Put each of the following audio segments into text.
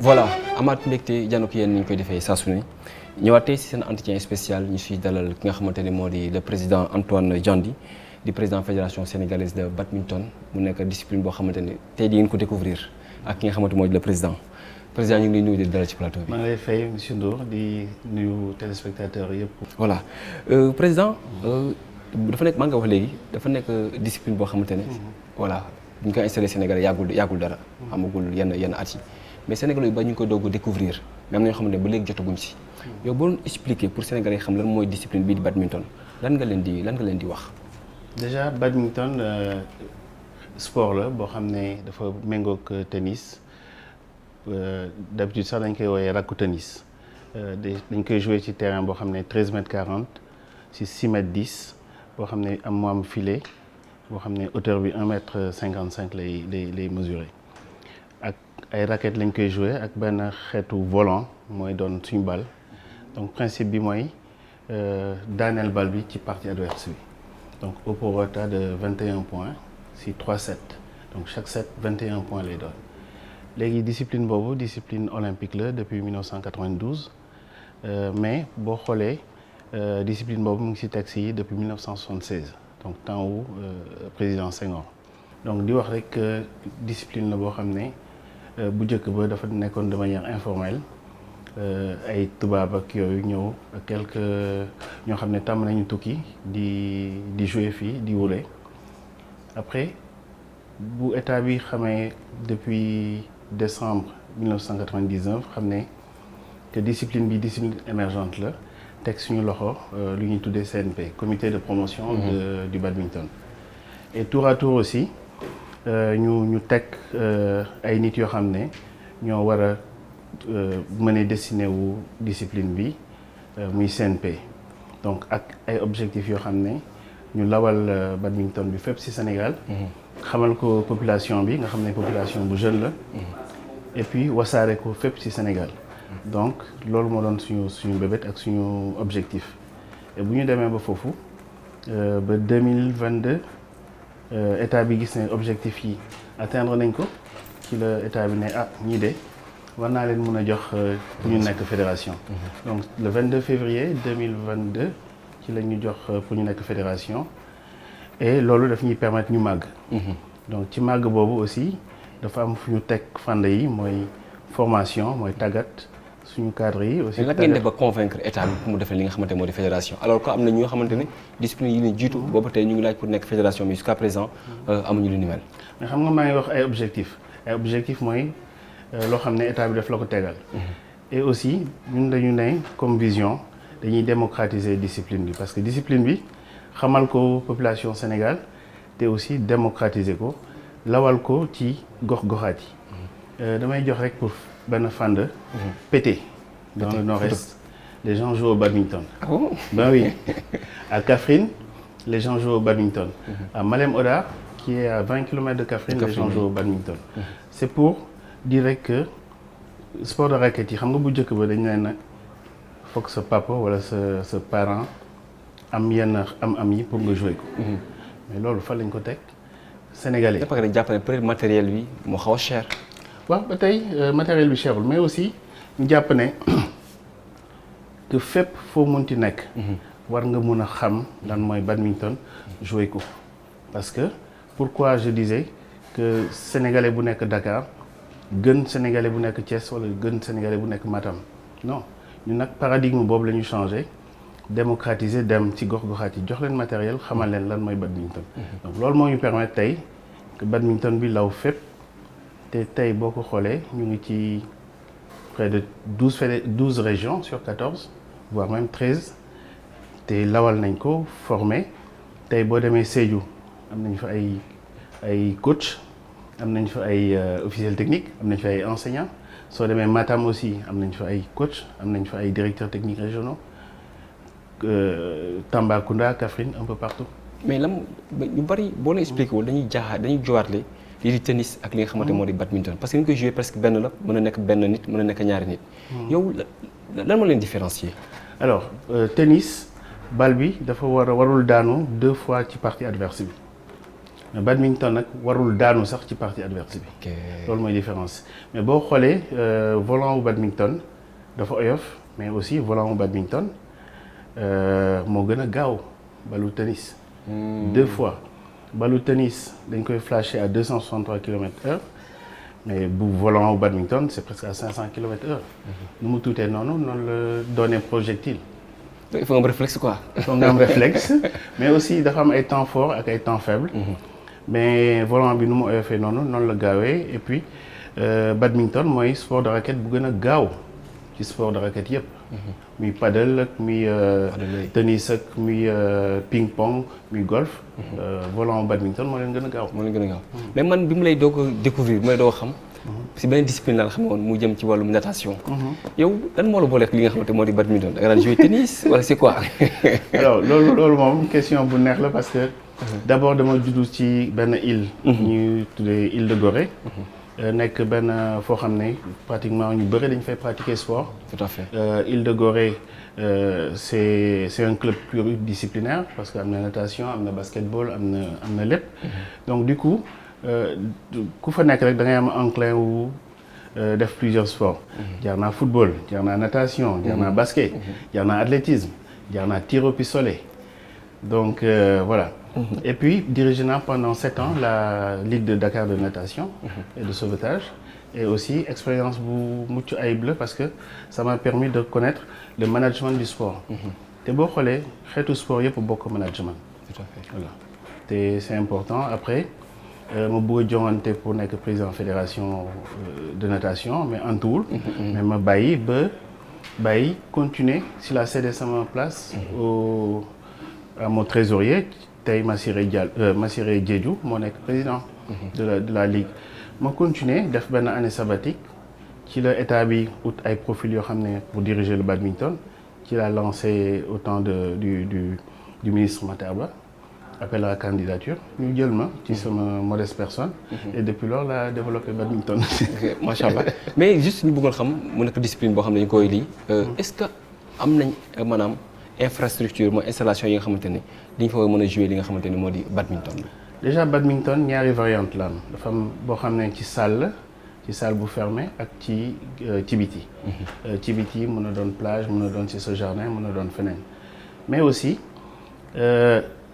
voilà amaat mbégte jànn ko yéen ni ñu koy defee saa su ne ñëwaat tey si seen entretien spécial ñu siy dalal ki nga xamante ne moo di le président Antoine Diandi di président fédération sénégalaise de badminton mu nekk discipline boo xamante ne tey di ngeen ko découvrir ak ki nga xamante moo di le président ñu ngi lay nuyu di dalal ci plateau bi. maa ngi lay fay monsieur Ndour di nuyu téléspectateurs yëpp. voilà président dafa nekk maa nga wax léegi dafa nekk discipline boo xamante ne. voilà bu ñu koy installé Sénégal yàggul dara. amagul yenn at yi. mais Sénégalais yi ba ñu ngi koy doog a découvrir mais am na ñoo xamante ne ba léegi jotaguñ si yow boo doon expliquer pour Sénégalais yi xam lan mooy discipline bii di badminton lan nga leen di wax. déjà badminton sport la boo xam ne dafa méngoog tennis d'habitude sax dañ koy woowee rakku tennis dañ koy jouer ci terrain boo xam ne 13 mètres 40 ci 6 mètres 10 boo xam ne mu am filet boo xam ne hauteur bi 1 mètre 55 lay mesurer. ay raquettes lañ koy jouer ak benn xeetu volant mooy doon suñu bal donc principe bi mooy daaneel bal bi ci partie adverse bi donc au prorata de 21 points si 3 sets donc chaque set 21 points lay doon léegi discipline boobu discipline olympique la depuis 1992 mais boo xoolee discipline boobu mu ngi ci texte yi depuis 1976 donc temps wu président Senghor donc di wax rek discipline la boo xam ne bu njëkk ba dafa nekkoon de manière informelle ay tubaab ak yooyu ñëw ak quelques ñoo xam ne tàmm nañu tukki di jouer fii di wule après bu état bi xamee depuis décembre 1999 xam ne que discipline bi discipline émergente la teg suñu loxo lu ñuy tuddee CNP comité de promotion du badminton et tour à tour aussi ñu teg ay nit yoo xam ne ñoo war a mener destiné wu discipline bi muy CNP donc ak ay objectifs yoo xam ne ñu lawal badminton bi fépp ci Sénégal xamal ko population bi nga xam ne population bu jeune la et puis wasaare ko fépp ci Sénégal donc loolu moo doon suñu bébét ak suñu objectif et bu ñu demee ba foofu ba 2022 état bi gis ne objectif yi atteindre nañ ko ci la état bi ne ñii de war naa leen mën a jox pour ñu nekk fédération donc le 22 février 2022 ci la ñu jox pour ñu nekk fédération et loolu daf ñuy permettre ñu màgg donc ci màgg boobu aussi dafa am fu ñu teg fànn yi mooy formation mooy tàggat suñu cadre yi aussi. lan ngeen def ba convaincre état bi pour mu defee li nga xamante moo di fédération alors que am na ñoo xamante ne discipline yi leen jiitu booba tey ñu ngi laaj pour nekk fédération mais jusqu'à présent amuñu lu ni mel. mais xam nga maa ngi wax ay objectifs mooy loo xam ne état bi daf la ko tegal. et aussi ñun dañu ne comme vision dañuy démocratiser discipline bi parce que discipline bi xamal ko population Sénégal te aussi démocratiser ko lawal ko ci gox-goxaat yi. damay jox rek pour benn fànn. Pété dans le nord-est les gens jouent au badminton. Ah bon? Ben oui. À Kaffrine les gens jouent au badminton. À Malem Hodar qui est à 20 km de Kaffrine les gens jouent au badminton. C'est pour dire rek que sport de raquette yi xam nga bu njëkk ba dañu leen foog sa papa wala sa parent am yenn am yi pour nga jouer ko. mais loolu fan lañ ko teg sénégalais. dafa nga jàpp ne peut-être matériel bi moo xaw a cher. waaw ba tey matériel bi cherul mais aussi ñu jàpp ne que fépp foo munti nekk. war nga mun a xam lan mooy badminton jouer ko parce que pourquoi je disais que sénégalais bu nekk Dakar gën sénégalais bu nekk Thiès wala gën sénégalais bu nekk Matam non ñun nag paradigme boobu la ñu changé démocratiser dem ci gox-goxaat yi jox leen matériel xamal leen lan mooy badminton. donc loolu moo ñu permettre tey que badminton bi law fépp. te tey boo ko xoolee ñu ngi ci près de 12 régions sur 14 voire même 13 te lawal nañ ko formé tey boo demee Sédhiou am nañ fa ay coach am nañ fa ay officiels techniques am nañ fa ay enseignants soo demee Matam aussi am nañ fa ay coach am nañ fa ay directeurs techniques régionaux Tambacounda Kaffrine un peu partout. mais lan ñu bari boo leen expliqué wul dañuy jowaatlee lii di tennis ak li nga xamante moo di badminton parce que ñu koy jouer presque benn la mën a nekk benn nit mën a nekk ñaari nit. yow lan moo leen différencier. alors tennis bal bi dafa warul daanu 2 fois ci partie adverse bi mais badminton nag warul daanu sax ci partie adverse bi. ok loolu mooy différence mais boo xoolee volant wu badminton dafa oyof mais aussi volant wu badminton moo gën a gaaw balu tennis. 2 fois balu tennis dañ koy flasher à 263 km/h mais bu volant wu badminton c'est presque à 500 km/h. nu mu tuutee noonu la doonee projectile. il faut nga am réflexe quoi. il faut nga am réflexe mais aussi dafa am ay temps forts ak ay temps faibles. mais volant bi nu mu oyofee noonu la gaawee et puis badminton mooy sport de raquette bu gën a gaaw ci sport de raquette yëpp. muy paddle ak muy tennis ak muy ping pong muy golf. volant badminton moo leen gën a gaaw. mais man bi mu lay doog a découvrir bi mu lay doog a xam. si beneen discipline la xam woon mu jëm ci wàllum natation. yow lan moo la booleeg li nga xamante moo di badminton da nga daan jouer tennis wala c'est quoi. alors loolu moom question bu neex la parce que d'abord dama juddu ci benn île. ñu tuddee île de Gorée. nekk benn foo xam ne pratiquement ñu bëri dañu fay pratiquer sport. tout à fait île de Gorée c'est un club pluridisciplinaire parce que am na natation am na basketball am na lépp. donc du coup ku fa nekk rek da ngay am enclin wu def plusieurs sports. jaar naa football jaar naa natation jaar naa basket. jaar naa athlétisme jaar naa tir au pistolet donc voilà. Et puis dirigé naa pendant 7 ans la Ligue de Dakar de natation et de sauvetage et aussi expérience bu mucc ayib la parce que ça m'a permis de connaître le management du sport. te boo xoolee xeetu sport yëpp bokk management. tout à fait voilà te c'est important après ma bëgg a joŋante pour nekk président fédération de natation mais antuwul. mais ma bàyyi continuer si la cédé sama place à mon trésorier. tey Massiré Diédhiou moo nekk président de la ligue ma continuer def benn année sabbatique ci la état bi ut ay profils yoo xam ne pour diriger le badminton ci la lancé au temps du ministre Matar Ba appel à la candidature ñu jël ma ci sama modeste personne et depuis lors la développé badminton. macha allah mais juste ñu bëggoon xam mu nekk discipline boo xam ne dañu koy lii est-ce que am nañ maanaam infrastructure mooy installation yi nga xamante ne dañ fa mën a jouer li nga xamante ne moo di badminton bi. déjà badminton ñaari variante la am dafa am boo xam ne ci salle bu fermé ak ci biti. ci biti mën na doon plage mën na doon ci sa jardin mën na doon feneen mais aussi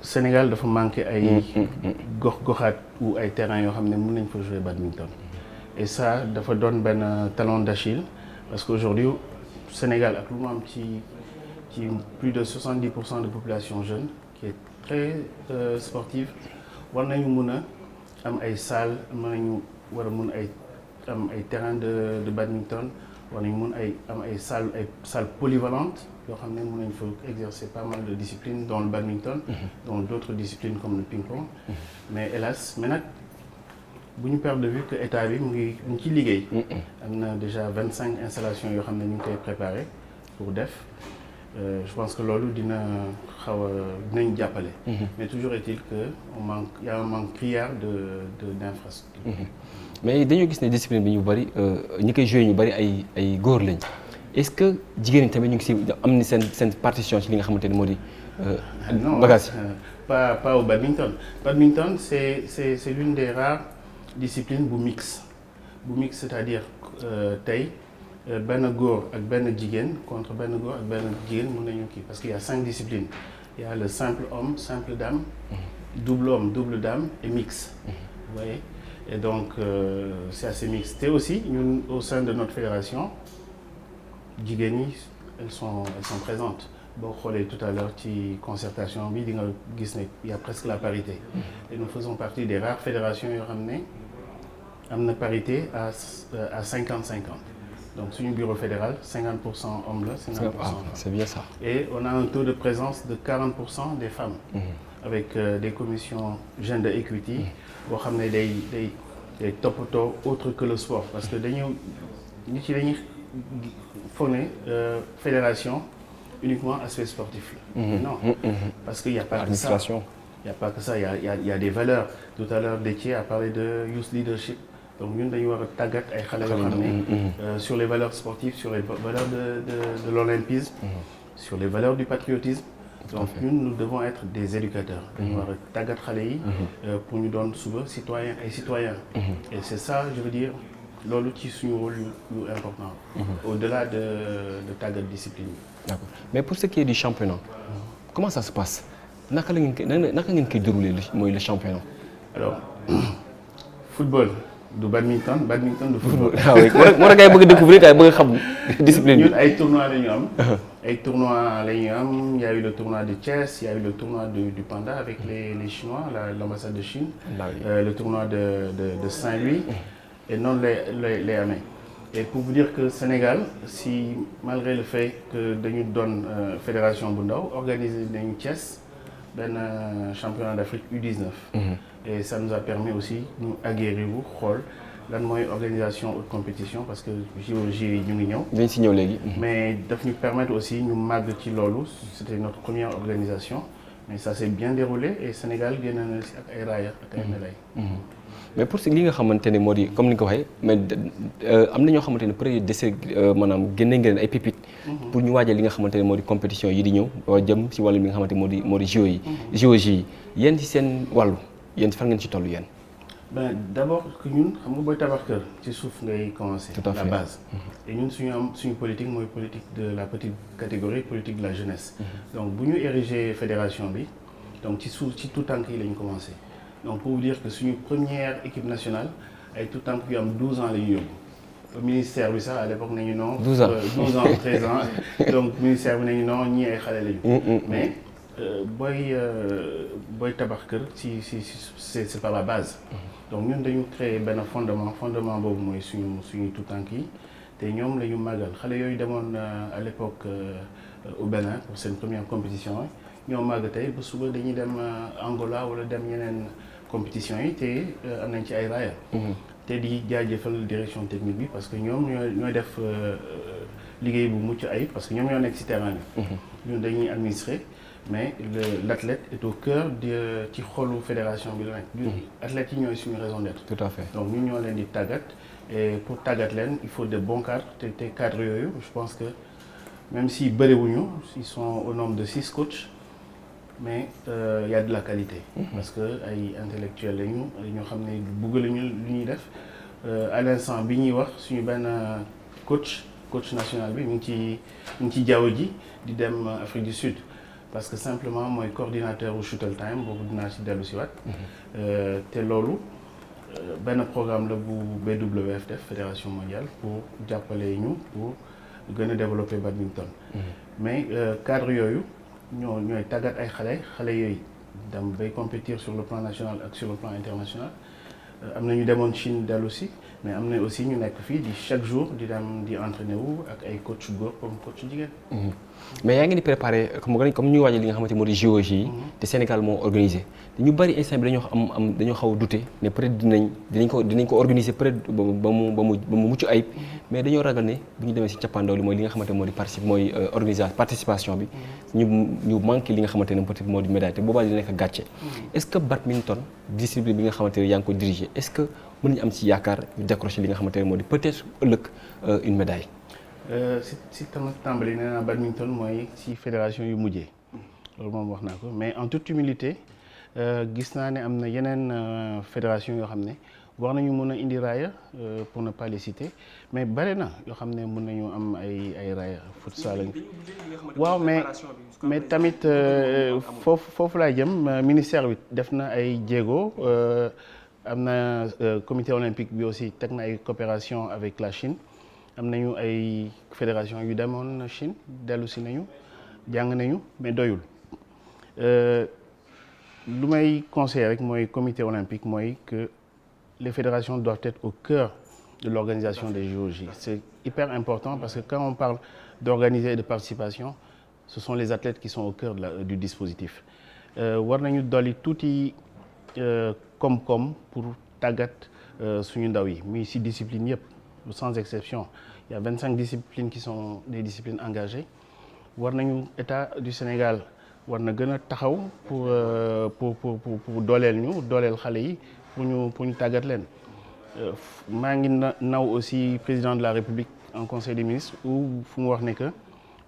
Sénégal dafa manqué ay goxaat ou ay terrain yoo xam ne mën nañ fa jouer badminton et ça dafa doon benn talon d'Achille parce que aujourd'hui Sénégal ak lu mu am ci plus de 70% de population jeune qui est très sportive war nañu mun a am ay salles war a mun am ay terrain de badminton war nañu mun am ay salles polyvalentes yoo xam ne mun nañu fa exercer pas mal de disciplines dans le badminton dans d'autres disciplines comme le ping-pong mais hélas nag bu ñu perdre de vue que état bi mu ngi ci liggéey am na déjà 25 installations yoo xam ne ñu ngi koy préparer pour def je pense que loolu dinañ jàppale. mais toujours est-il que y a un manque criard d'infrastructure. mais dañoo gis ne discipline bi ñu bari ñi koy joué ñu bari ay góor lañ est-ce que jigéen ñi tamit ñu ngi si am ni seen partition ci li nga xamante ne moo di. bagage pas au badminton. badminton c'est l'une des rares disciplines bu mix c'est-à-dire tey. benn góor ak benn jigéen contre benn góor ak benn jigéen mën nañu kii parce qu'il y a 5 disciplines il y a le simple homme simple dame double homme double dame et mix vous voyez et donc c'est assez mixte te aussi ñun au sein de notre fédération jigéen ñi elles sont présentes boo xoolee tout à l'heure ci concertation bi di nga gis ne il y a presque la parité et nous faisons partie des rares fédérations yoo xam ne am na parité à 50-50. donc suñu bureau fédéral 50% hommes la 50% femmes. C'est bien ça. Et on a un taux de présence de 40% des femmes. Avec des commissions gender equity boo xam ne day toppatoo autre que le sport parce que dañuy foog ne fédération uniquement aspect sportif la. Non parce que y a pas que ça. Il y a pas que ça il y a des valeurs. Tout à l'heure Déthié a parlé de youth leadership. donc ñun dañu war a tàggat ay xale yoo xam ne sur les valeurs sportives sur les valeurs de l'olympisme sur les valeurs du patriotisme donc ñun nous devons être des éducateurs. dañu war a tàggat xale yi. pour ñu doon suba ay citoyens. et c'est ça je veux dire loolu ci suñu rôle yu important. au-delà de tàggat discipline bi. D'accord mais pour ce qui est du championnat. comment ça se passe naka ngeen koy dérouler mooy le championnat. alors football du badminton du football. ah oui moo tax gars yi bëgg a découvrir gars yi bëgg a xam discipline bi. ñun ay tournois la ñu am. ay tournois la ñu am il y a eu le tournoi de Thiès il y a eu le tournoi du Panda avec les Chinois l'ambassade de Chine. le tournoi de Saint-Louis. et noonu lay amee. et pour vous dire que Sénégal si malgré le fait que dañu doon fédération bu ndaw organiser nañu Thiès benn championnat d'Afrique U19. et ça nous a permis aussi ñu aguerrir wu xool lan mooy organisation haute compétition parce que JOJ yi ñu ngi ñëw. dañ si ñëw léegi. mais daf ñu permettre aussi ñu màgg ci loolu c'était notre première organisation mais ça s'est bien déroulé et Sénégal génn na si ak ay raaya ak ay médailles. mais pour li nga xamante ne moo di comme ni nga ko waxee mais am na ñoo xamante ne peut-être dese maanaam génne ngeen ay pépites. pour ñu waajal li nga xamante ne moo di compétition yi di ñëw jëm si wàllu li nga xamante ne moo di JO yi. JOJ yi yéen ci seen wàllu yéen fan ngeen ci toll yéen. ben d'abord que ñun xam nga booy tabax kër ci suuf ngay commencer. Tout à fait. la base. et ñun suñu politique mooy politique de la petite catégorie politique de la jeunesse. donc bu ñu ériger fédération bi donc ci suuf ci tout tànk yi la ñu commencé. donc pour vous dire que suñu première équipe nationale ay tout tànk yu am 12 ans la ñu yóbbu. ministère bi sax à l'époque nañu non. 12 ans 12 ans 13 ans donc ministère bi nañu non ñii ay xale lañu. mais booy tabax kër c'est par la base. donc ñun dañu créer benn fondement boobu mooy suñu tout tànk yi te ñoom la ñu màggal xale yooyu demoon à l'époque au Bénin pour seen première compétition yi ñoo màgg tey ba suba dañuy dem Angola wala dem yeneen compétition yi te am nañ ci ay raaya. te di jaajëfal direction technique bi parce que ñoom ñooy def liggéey bu mucc ayib parce que ñoom ñoo nekk ci terrain bi. ñun dañuy administrer. mais l'athlète est au cœur ci xolu fédération bi la nekk. athlètes yi ñooy suñu raison d'être. tout à fait donc ñun ñoo leen di tàggat et pour tàggat leen il faut de bons cadres te cadres yooyu je pense que même si bëriwuñu ils sont au nombre de 6 coachs mais il y a de la qualité. parce que ay intellectuels lañu ñoo xam ne bëgg lañu lu ñuy def à l'instant bi ñuy wax suñu benn coach national bi mu ngi ci jaww ji di dem Afrique du Sud. parce que simplement mooy coordinateur u Shuttle Time boobu dinaa ci dellu si waat. te loolu benn programme la bu BWF def fédération mondiale pour jàppale ñu pour gën a développer badminton. mais cadre yooyu ñooy tàggat ay xale yooyu dem bay compétir sur le plan national ak sur le plan international. am na ñu demoon Chine dellu si mais am na aussi ñu nekk fii di chaque jour di dem di entraîner wu ak ay coach góor comme coach jigéen. mais yaa ngi di préparer comme ñu waajal li nga xamante ni moo di JOJ yi te Sénégal moo organisé ñu bari instant bi dañoo xaw a douter ne peut-être dinañ ko organiser peut-être ba mu mucc ayib mais dañoo ragal ne bu ñu demee ci cappaandaw li mooy li nga xamante moo di participation bi ñu manqué li nga xamante ne peut-être moo di médaille te boobaa dina nekk gàcce. est-ce que badminton discipline bi nga xamante ne yaa ngi ko diriger est-ce que mën nañu am ci yaakaar ñu décrocher li nga xamante ne moo di peut-être ëllëg une médaille. si tàmbali nee naa badminton mooy ci fédération yu mujjee loolu moom wax naa ko mais en toute humilité gis naa ne am na yeneen fédération yoo xam ne war nañu mën a indi raaya pour ne pas les citer mais bare na yoo xam ne mën nañu am ay raaya futsal lañ waaw mais tamit foofu laay jëm ministère bi def na ay jéego am na comité olympique bi aussi teg na ay coopération avec la Chine am nañu ay fédération yu demoon Chine dellu si nañu jàng nañu mais doyul lu may conseiller rek mooy comité olympique mooy que les fédérations doivent être au cœur de l'organisation des JOJ. C'est hyper important parce que quand on parle d'organiser et de participation ce sont les athlètes qui sont au cœur du dispositif war nañu dolli tuuti koom-koom pour tàggat suñu ndaw yi muy ci discipline yëpp sans exception il y a 25 disciplines qui sont des disciplines engagées war nañu État du Sénégal war na gën a taxaw pour dooleel xale yi pour ñu tàggat leen maa ngi naw aussi président de la République en conseil des ministres où fu mu wax ne que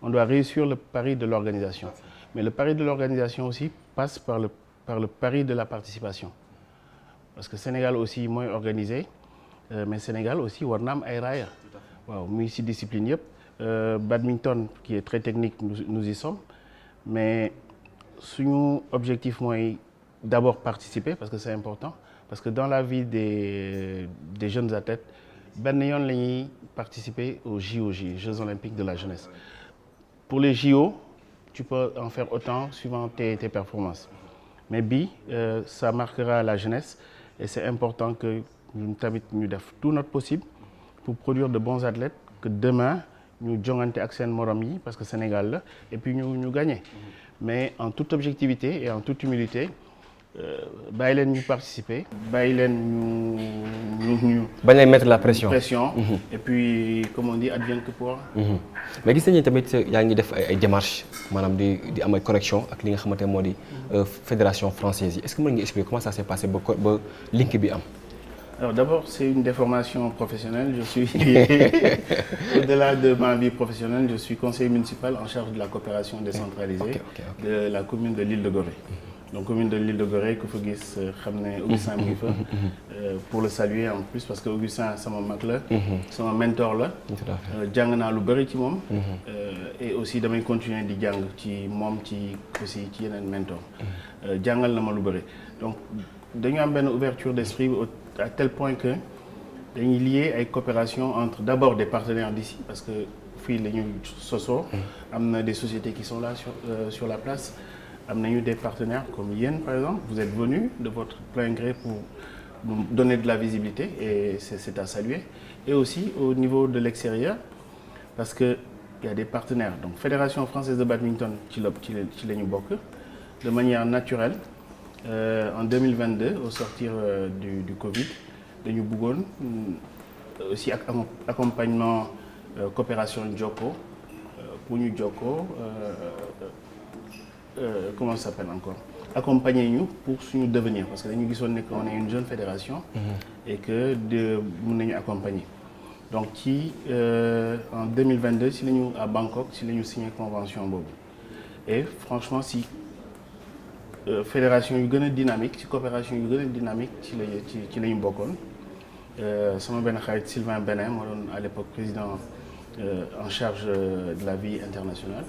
on doit réussir le pari de l'organisation mais le pari de l'organisation aussi passe par le pari de la participation parce que Sénégal aussi mooy organisé mais Sénégal aussi war na am ay raaya waaw muy ci discipline yëpp badminton qui est très technique nous y sommes mais suñu objectif mooy d'abord participer parce que c'est important parce que dans la vie des jeunes athlètes benn yoon la ñuy participer aux JOJ Jeux olympiques de la jeunesse pour les JO tu peux en faire autant suivant tes performances mais bi ça marquera la jeunesse et c'est important que ñun tamit ñu def tout notre possible pour produire de bons athlètes que demain ñu jongante ak seen morom yi parce que Sénégal la et puis ñu gagner mais en toute objectivité et en toute humilité bàyyi leen ñu participer bàyyi leen ñu bañ lay mettre la pression et puis comme on dit advienne que pourra. mais gis nañu tamit yaa ngi def ay démarches maanaam di am ay correction ak li nga xamante ne moo di fédération française yi est-ce que mën nga expliquer comment ça s'est passé ba link bi am. Alors d'abord c'est une déformation professionnelle je suis au-delà de ma vie professionnelle je suis conseiller municipal en charge de la coopération décentralisée de la commune de l'île de Gorée. Donc commune de l'île de Gorée ku fa gis xam ne Augustin mi ngi fa pour le saluer en plus parce que Augustin sama mag la sama mentor la jàng naa lu bëri ci moom et aussi damay continuer di jàng ci moom ci aussi ci yeneen mentor jàngal na ma lu bëri donc dañu am benn ouverture d'esprit à tel point que dañuy lier ay coopération entre d'abord des partenaires d'ici parce que fii la ñu sosoo am na des sociétés qui sont là sur la place am nañu des partenaires comme yéen par exemple vous êtes venus de votre plein gré pour nous donner de la visibilité et c'est à saluer et aussi au niveau de l'extérieur parce que il y a des partenaires donc Fédération française de badminton ci la ñu bokk de manière naturelle en 2022 au sortir du Covid dañu bëggoon aussi ak accompagnement coopération Jokko pour ñu jokkoo comment ça s'appelle encore accompagner ñu pour suñu devenir parce que dañu gisoon ne qu'on est une jeune fédération et que mën nañu accompagner donc ci en 2022 si la ñu à Bangkok si la ñu signé convention boobu et franchement si fédération yu gën a dynamique ci coopération yu gën a dynamique ci la ñu bokkoon sama benn xarit Sylvain Benin moo doon à l'époque président en charge de la vie internationale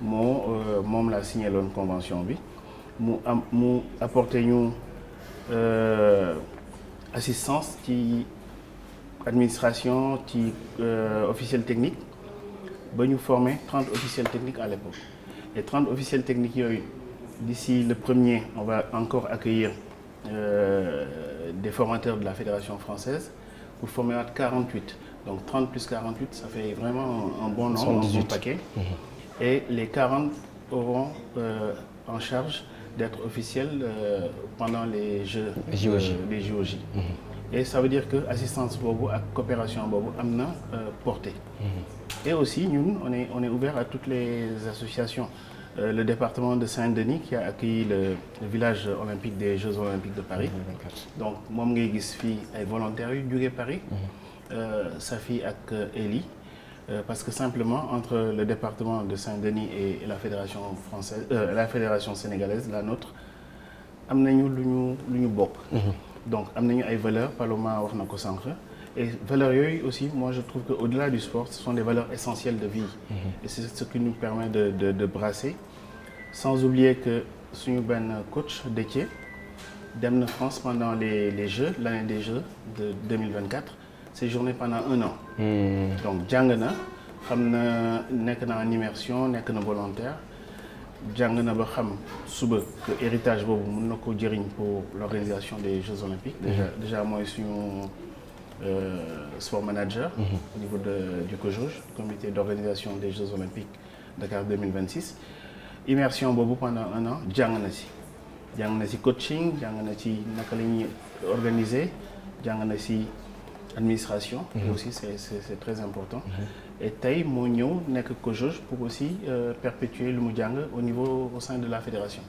moom laa signé loon convention bi mu apporter ñu assistance ci administration ci officiel technique ba ñu former 30 officiels techniques à l'époque et 30 officiels techniques yooyu d'ici le 1er on va encore accueillir des formateurs de la fédération française pour former 48 donc 30 plus 48 ça fait vraiment un bon nombre, un bon paquet. Et les 40 auront en charge d'être officiels pendant les Jeux les JOJ. Et ça veut dire que assistance boobu ak coopération boobu am na portée. Et aussi ñun on est ouvert à toutes les associations. Le département de Saint-Denis qui a accueilli le village olympique des Jeux olympiques de Paris. Donc moom ngay gis fii ay volontaires yu jógee Paris. Safi ak Eli. Parce que simplement entre le département de Saint-Denis et la fédération française la fédération sénégalaise la nôtre am nañu lu ñu bokk. Donc am nañu ay valeurs Paloma wax na ko sànq et valeurs yooyu aussi moi je trouve que au-delà du sport ce sont des valeurs essentielles de vie. Et c'est ce qui nous permet de brasser sans oublier que suñu benn coach Déthié dem na France pendant les Jeux l'année des Jeux de 2024. séjourné pendant 1 an. Donc jàng na xam na nekk na en immersion nekk na volontaire jàng na ba xam suba que héritage boobu mën na ko jëriñ pour l'organisation des Jeux olympiques. Déjà mooy suñu sport manager. Au niveau du COJOJ comité d'organisation des Jeux olympiques Dakar 2026. Immersion boobu pendant 1 an jàng na ci coaching jàng na ci naka la ñuy organiser jàng na ci administration. Aussi c'est très important. Et tey moo ñëw nekk COJOJ pour aussi perpétuer lu mu jàng au sein de la fédération.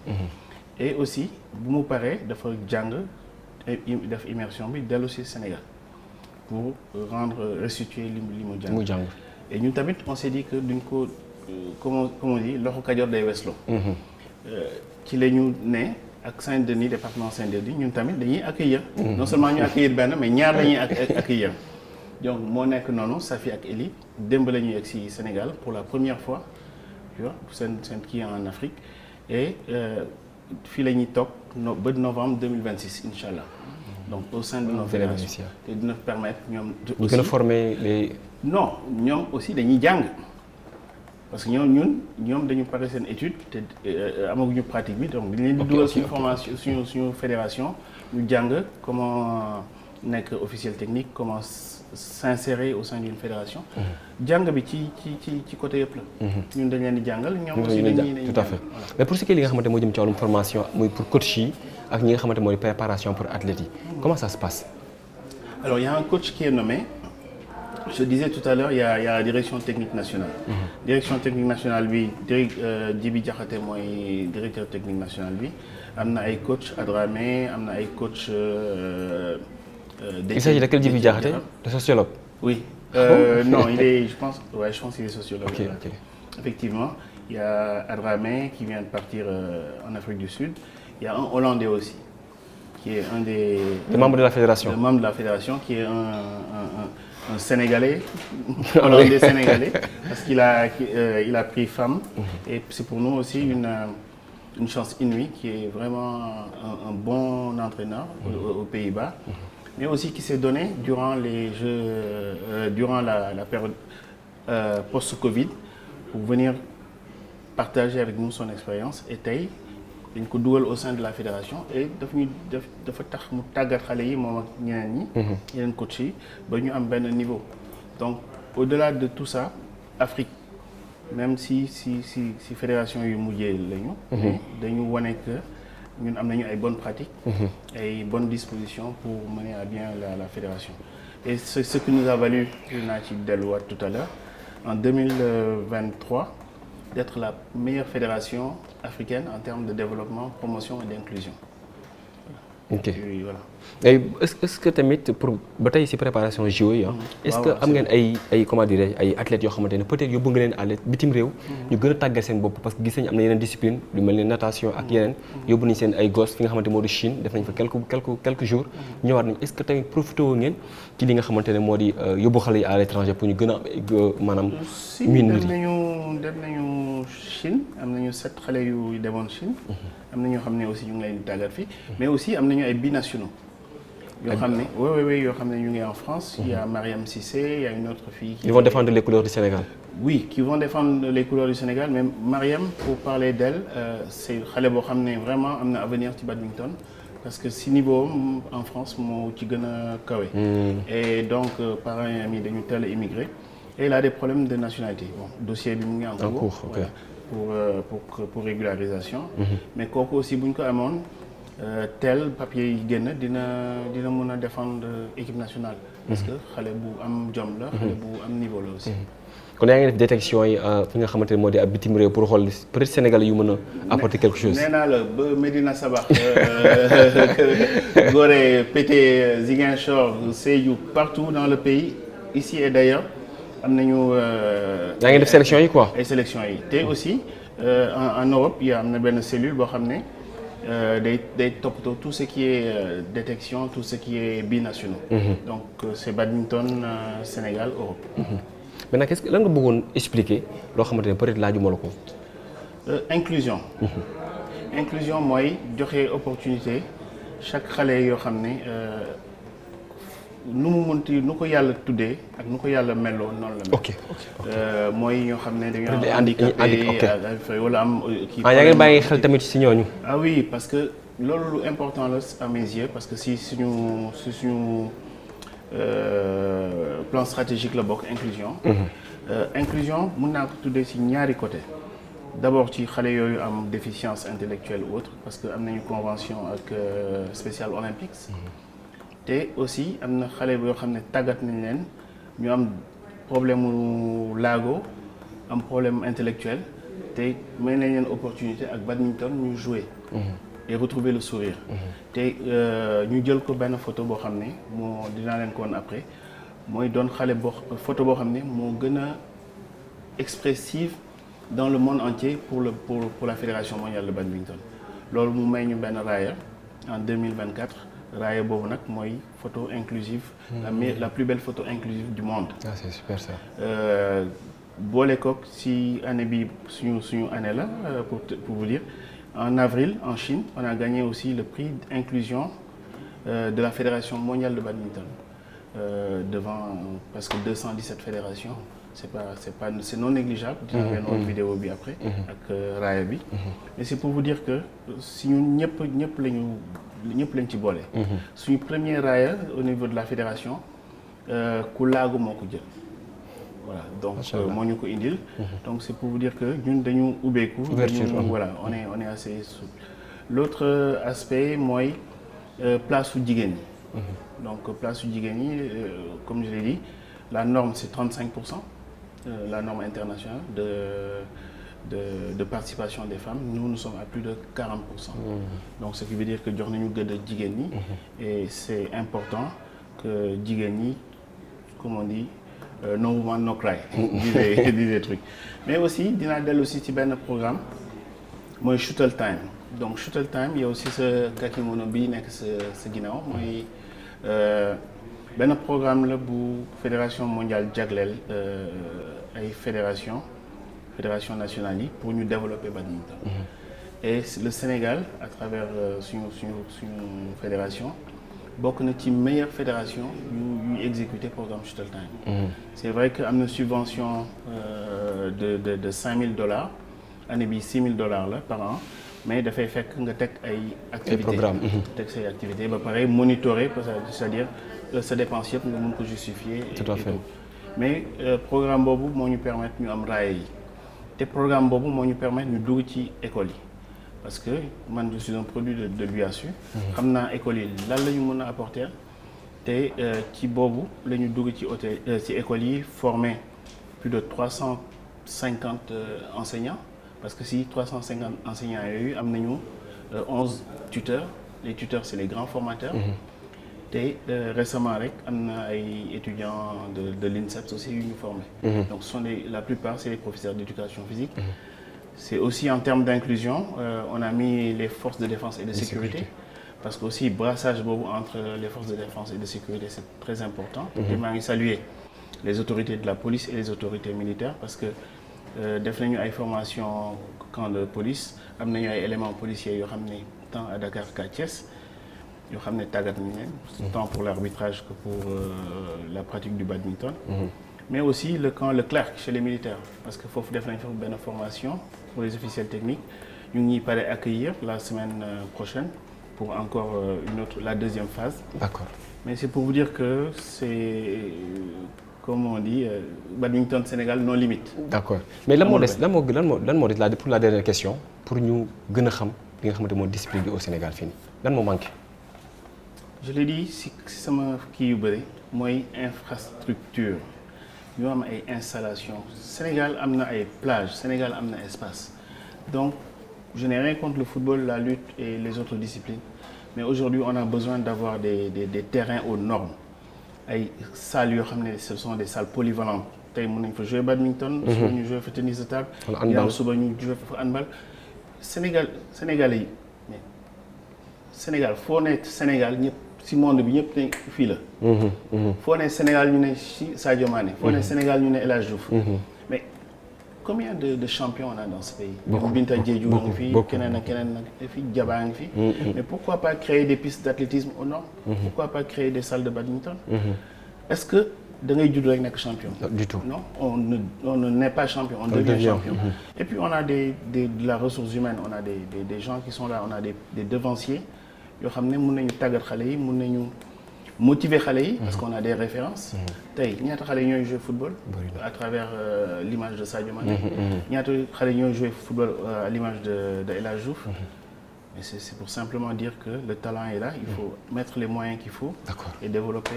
Et aussi bu mu paree dafa jàng def immersion bi dellu ci Sénégal pour restituer li mu jàng. Et ñun tamit on s'est dit que duñ ko comme on dit loxo Kajoor day wesloo. ci la ñu ne ak Saint-Denis département Saint-Denis ñun tamit dañuy accueillir. non seulement ñu accueillir benn mais ñaar dañuy accueillir. donc moo nekk noonu Safi ak Eli démb la ñuy egg si Sénégal pour la première fois tu vois seen kii en Afrique et fii la ñuy toog ba novembre 2026 incha allah. donc au sein de nos fédérations te dina permettre ñoom. ñu gën a former les. non ñoom aussi dañuy jàng parce que ñoom dañu pare seen étude te amaguñu pratique bi donc dañ leen di dugal suñu formation suñu fédération ñu jàng comment nekk officiel technique comment s'insérer au sein d'une fédération. jàng bi ci côté yëpp la. ñun dañ leen di jàngal ñoom aussi dañuy tout à fait mais pour ce qui est li nga xamante moo jëm ci wàllum formation muy pour coach yi ak ñi nga xamante mooy préparation pour athlètes yi comment ça se passe. alors il y a un coach qui est nommé. Je disais tout à l'heure, il y a la direction technique nationale. Direction technique nationale bi Djibi Diakhaté mooy directeur technique national bi am na ay coach Adramé am na ay coach. Il s'agit de quel Djibi Diakhaté, le sociologue? Oui. Non, je pense qu'il est sociologue. Ok. Effectivement, il y a Adramé qui vient de partir en Afrique du Sud. Il y a un Hollandais aussi qui est un des membres de la fédération. Le membre de la fédération qui est un Sénégalais, Hollandais sénégalais, parce qu'il a pris femme. Et c'est pour nous aussi une chance inouïe, qui est vraiment un bon entraîneur aux Pays-Bas, mais aussi qui s'est donné durant les Jeux, durant la période post-Covid, pour venir partager avec nous son expérience. Et tey dañ ko dugal au sein de la fédération et dafa tax mu tàggat xale yi moom ak ñeneen ñi. yeneen coach yi ba ñu am benn niveau. donc au-delà de tout ça Afrique même si fédération yu mujjee lañu. dañu wane que ñun am nañu ay bonnes pratiques. ay bonnes dispositions pour mener à bien la fédération. et c'est ce qui nous a valu naa ci delluwaat tout à l'heure en 2023 d'être la meilleure fédération africaine en termes de développement, promotion et d'inclusion. Ok. Et voilà. Et est-ce que tamit pour ba tey ci préparation JO yi est-ce que am ngeen ay comment dirais ay athlètes yoo xamante ne peut-être yóbbu nga leen à bitim réew. ñu gën a tàggat seen bopp parce que gis nañu am na yeneen discipline lu mel ni natation ak yeneen. yóbbu nañu seen ay gosses fi nga xamante moo di Chine def nañ fa quelques jours. ñëwaat nañu est-ce que tamit profité woo ngeen ci li nga xamante ne moo di yóbbu xale yi à l'étranger pour ñu gën a maanaam. miin dem nañu Chine am nañu 7 xale yu demoon Chine. am na ñoo xam ne aussi ñu ngi leen di tàggat fii. mais aussi am nañu ay binationaux. yoo xam ne yoo xam ne ñu ngi en France. il y a Mariam Cissé, il y a une autre fille. Ils vont défendre les couleurs du Sénégal. Oui, qui vont défendre les couleurs du Sénégal mais Mariam pour parler d'elle c'est xale boo xam ne vraiment am na avenir ci badminton parce que si niveau en France moo ci gën a kawe. et donc parents yi dañu teel a immigré et il a des problèmes de nationalité bon dossier bi mu ngi en cours. Okay. Voilà, pour régularisation. mais kooku aussi bu ñu ko amoon. tel papier yi génn dina mën a défendre équipe nationale. parce que xale bu am jom la. xale bu am niveau la aussi. kon yaa ngi def détection yi fi nga xamante ne moo di ab bitim réew pour xool peut-être Sénégalais yu mën a apporter quelque chose. nee naa la ba Medina Sabax. Gorée, Pété, Ziguinchor, Sédhiou partout dans le pays ici et d'ailleurs am nañu. yaa ngi def sélection yi quoi. ay sélection yi te aussi en Europe am na benn cellule boo xam ne. day toppatoo tout ce qui est détection tout ce qui est binationaux. donc c'est badminton Sénégal Europe. maintenant qu'est-ce que lan nga bëggoon expliquer loo xamante ne peut-être laajuma la ko. inclusion. inclusion mooy joxe opportunité chaque xale yoo xam ne nu mu mënti nu ko yàlla tuddee ak nu ko yàlla melloo noonu la. ok mooy ñoo xam ne dañoo am handicapé wala am. kii yaa ngi bàyyi xel tamit si ñooñu. ah oui parce que loolu lu important la à mes yeux parce que si suñu plan stratégique la bokk inclusion. inclusion mën naa ko tuddee si ñaari côté d'abord ci xale yooyu am déficience intellectuelle ou autre parce que am nañu convention ak Special Olympics. te aussi am na xale yoo xam ne tàggat nañ leen ñu am problème mu laago am problème intellectuel te may nañ leen opportunité ak badminton ñu jouer. et retrouver le sourire. te ñu jël ko benn photo boo xam ne moo dinaa leen ko woon après mooy doon xale photo boo xam ne moo gën a expressive dans le monde entier pour la Fédération mondiale de badminton loolu mu may ñu benn raaya en 2024 raaya boobu nag mooy photo inclusive la plus belle photo inclusive du monde. Ah, c'est super ça. boole kook si année bi suñu année la pour vous dire en avril en Chine on a gagné aussi le prix d'inclusion de la Fédération mondiale de badminton devant presque 217 fédérations. C'est non négligeable. dina benn woon vidéo bi après. ak raaya bi. mais c'est pour vous dire que si ñun ñëpp lañ ci boole. suñu premier raaya au niveau de la fédération ku laagu moo ko jël. voilà donc moo ñu ko indil. donc c'est pour vous dire que ñun dañu ubbeeku. voilà on est assez souple. L'autre aspect mooy place su jigéen ñi. donc place su jigéen ñi comme je l'ai dit la norme c'est 35%. La norme internationale de participation des femmes nous sommes à plus de 40%. Donc ce qui veut dire que jox nañu gëdd jigéen ñi. et c'est important que jigéen ñi comme on dit no woman no cry. disait truc mais aussi dinaa dellu aussi ci benn programme mooy Shuttle Time donc Shuttle Time il y a aussi ce kakimono bi nekk sa ginnaaw mooy. benn programme la bu fédération mondiale jagleel ay fédération nationale yi pour ñu développer badminton. et le Sénégal à travers suñu fédération bokk na ci meilleure fédération yu exécuter programme Shuttle Time. c'est vrai que am na subvention de $5,000 année bi $6,000 la par an. mais dafay fekk nga teg ay activités programme teg say activités ba pare monitorer c'est-à-dire sa dépense yëpp nga mën ko justifier. Tout à fait. mais programme boobu moo ñu permettre ñu am raaya yi te programme boobu moo ñu permettre ñu dugg ci école yi parce que man je suis un produit de l'UASU. xam naa école yi lan la ñu mën a apporter te ci boobu la ñu dugg ci école yi former plus de 350 enseignants. parce que si 350 enseignants yooyu am nañu 11 tuteurs les tuteurs c'est les grands formateurs. te récemment rek am na ay étudiants de l'INSEP aussi yu ñu formé. donc la plupart c'est les professeurs d'éducation physique. c'est aussi en termes d'inclusion on a mis les forces de défense et de sécurité. parce que aussi brassage boobu entre les forces de défense et de sécurité c'est très important. te maa ngi saluer les autorités de la police et les autorités militaires parce que def nañu ay formation camp de police am nañu ay éléments policiers yoo xam ne tant à Dakar qu'à Thiès yoo xam ne tàggat nañu leen tant pour l'arbitrage que pour la pratique du badminton. mais aussi le camp Leclerc chez les militaires parce que foofu def nañu fa benn formation pour les officiels techniques ñu ngi pare accueillir la semaine prochaine pour encore la deuxième phase. D'accord. Mais c'est pour vous dire que c'est comme on dit badminton Sénégal non limite. D'accord. Mais lan moo des pour la dernière question pour ñu gën a xam li nga xamante moo discipline bi au Sénégal fii nii lan moo manqué. Je l'ai dit si sama kii yu bëri mooy infrastructure ñu am ay installation Sénégal am na ay plage Sénégal am na espace donc je n'ai rien contre le football la lutte et les autres disciplines mais aujourd'hui on a besoin d'avoir des terrains aux normes ay salles yoo xam ne ce sont des salles polyvalentes tey mën nañ fa jouer badminton. suba ñu jouer fa tennis de table. handball suba ñu jouer fa handball. Sénégalais yi mais Sénégal foo ne Sénégal ñëpp ci monde bi ñëpp ne fii la. foo ne Sénégal ñu ne ci Sadio Mané. foo ne Sénégal ñu ne El Hadj Diouf. mais combien de champions on a dans ce pays. Binta Diédhiou ngi fi keneen ak keneen nag fi Diaba ngi fi. mais pourquoi pas créer des pistes d'athlétisme aux normes. pourquoi pas créer des salles de badminton. est-ce que da ngay judd rek nekk champion. du tout non on ne naît pas champion on devient champion. et puis on a de la ressource humaine on a des gens qui sont là on a des devanciers yoo xam ne mën nañu tàggat xale yi mën nañu motiver xale yi. parce qu'on a des références. tey ñaata xale yi ñooy jouer football. à travers l'image de Sadio Mané. ñaata xale yi ñooy jouer football à l'image de El Hadj Diouf. mais c'est pour simplement dire que le talent est là il faut mettre les moyens qu'il faut. D'accord. Et développer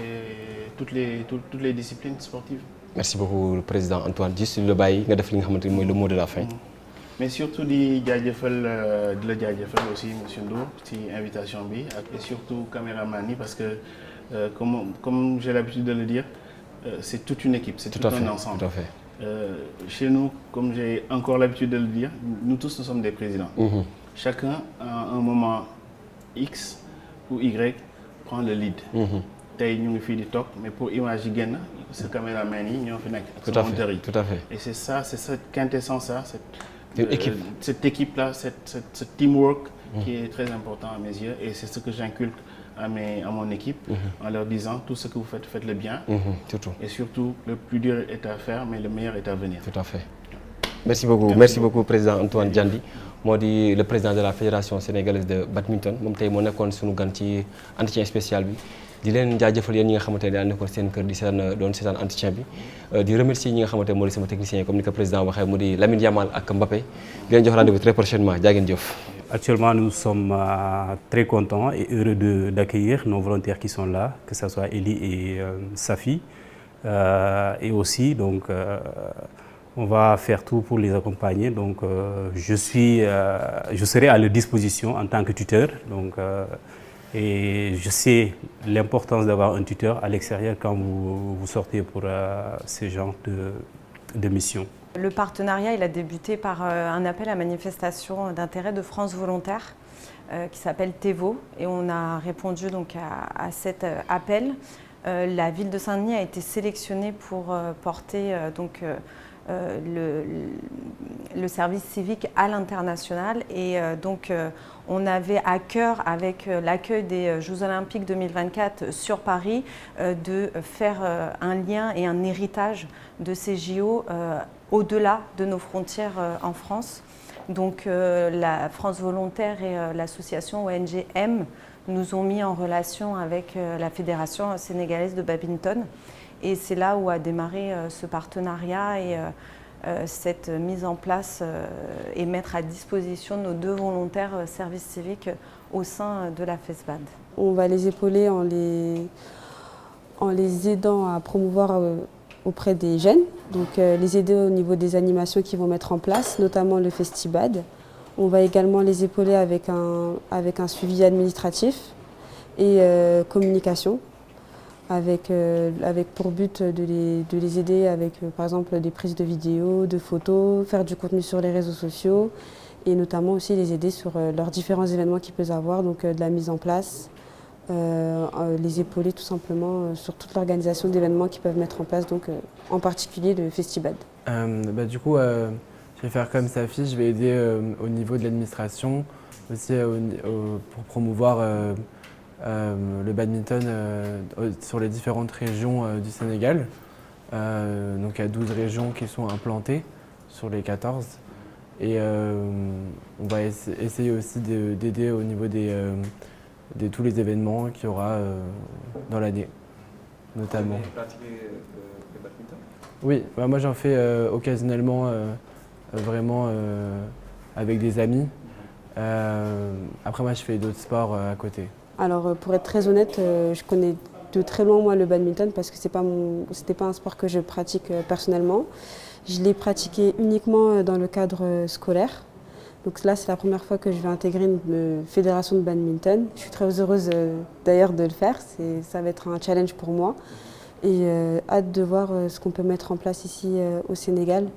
toutes les disciplines sportives. Merci beaucoup le président Antoine juste le bàyyi nga def li nga xamante ni mooy le mot de la fin. mais surtout di la jaajëfal aussi monsieur Ndour ci invitation bi et surtout caméraman yi parce que comme j'ai l'habitude de le dire c'est toute une équipe c'est tout un ensemble. Tout à fait. Chez nous, comme j'ai encore l'habitude de le dire, nous tous nous sommes des présidents. Chacun, à un moment X ou Y, prend le lead. Tey ñu ngi fii di toog mais pour image yi génn sa caméraman yi ñoo fi nekk ak sa monteur yi. Tout à fait. Et c'est ça, c'est cette quintessence, ça, cette équipe-là, ce teamwork qui est très important à mes yeux, et c'est ce que j'inculque à mon équipe en leur disant tout ce que vous faites, faites-le bien. Surtout. Et surtout, le plus dur est à faire, mais le meilleur est à venir. Tout à fait. Merci beaucoup président Antoine Diandi. moo di le président de la fédération sénégalaise de badminton moom tey moo nekkoon suñu gan ci entretien spécial bi di leen jaajëfal yéen ñi nga xamante ne daal nekkoon seen kër di doon seetaan entretien bi di remercier ñi nga xamante ne moo di sama technicien yi comme ni ko président waxee mu di Lamine Yamal ak Mbappé di leen jox rendez-vous très prochainement jaa ngeen jëf. Actuellement, nous sommes très contents et heureux d'accueillir nos volontaires qui sont là, que ce soit Eli et Safi. Et aussi, donc, on va faire tout pour les accompagner. Donc, je serai à leur disposition en tant que tuteur. Donc, et je sais l'importance d'avoir un tuteur à l'extérieur quand vous sortez pour ce genre de mission. Le partenariat il a débuté par un appel à manifestation d'intérêt de France Volontaire qui s'appelle TEVO, et on a répondu donc à cet appel. La ville de Saint-Denis a été sélectionnée pour porter le service civique à l'international, et donc on avait à cœur, avec l'accueil des Jeux Olympiques 2024 sur Paris, de faire un lien et un héritage de ces JO au-delà de nos frontières en France. Donc la France Volontaire et l'association ONG M nous ont mis en relation avec la Fédération sénégalaise de badminton. Et c'est là où a démarré ce partenariat et cette mise en place et mettre à disposition nos 2 volontaires service civique au sein de la FESBAD. On va les épauler en les aidant à promouvoir auprès des jeunes, donc les aider au niveau des animations qu'ils vont mettre en place, notamment le Festibad. On va également les épauler avec un suivi administratif et communication, avec pour but de les aider avec par exemple des prises de vidéos, de photos, faire du contenu sur les réseaux sociaux, et notamment aussi les aider sur leurs différents événements qu'ils peuvent avoir, donc de la mise en place, les épauler tout simplement sur toute l'organisation d'événements qu'ils peuvent mettre en place, donc en particulier le Festibad. Du coup, je vais faire comme Safi, je vais aider au niveau de l'administration, aussi pour promouvoir le badminton sur les différentes régions du Sénégal. Donc il y a 12 régions qui sont implantées sur les 14. Et on va essayer aussi d'aider au niveau de tous les événements qu'il y aura dans l'année, notamment. Vous pratiquez le badminton ? Oui, moi j'en fais occasionnellement, vraiment avec des amis. Après moi je fais d'autres sports à côté. Alors pour être très honnête, je connais de très loin moi le badminton parce que c'était pas un sport que je pratique personnellement. Je l'ai pratiqué uniquement dans le cadre scolaire. Donc là c'est la première fois que je vais intégrer une fédération de badminton. Je suis très heureuse d'ailleurs de le faire, ça va être un challenge pour moi. Et hâte de voir ce qu'on peut mettre en place ici au Sénégal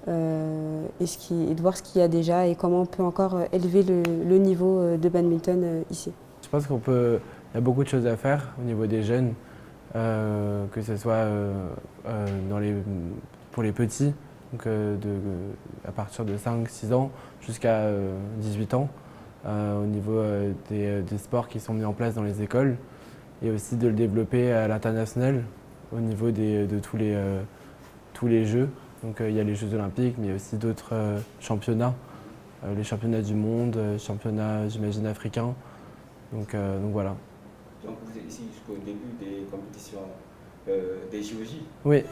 et de voir ce qu'il y a déjà et comment on peut encore élever le niveau de badminton ici. Je pense il y a beaucoup de choses à faire au niveau des jeunes, que ce soit pour les petits, donc à partir de 5-6 ans jusqu'à 18 ans, au niveau des sports qui sont mis en place dans les écoles, et aussi de le développer à l'international au niveau de tous les jeux. Donc il y a les Jeux Olympiques, mais il y a aussi d'autres championnats, les championnats du monde, championnats j'imagine africains. Donc voilà. Donc vous êtes ici jusqu'au début des compétitions des JOJ ? Oui.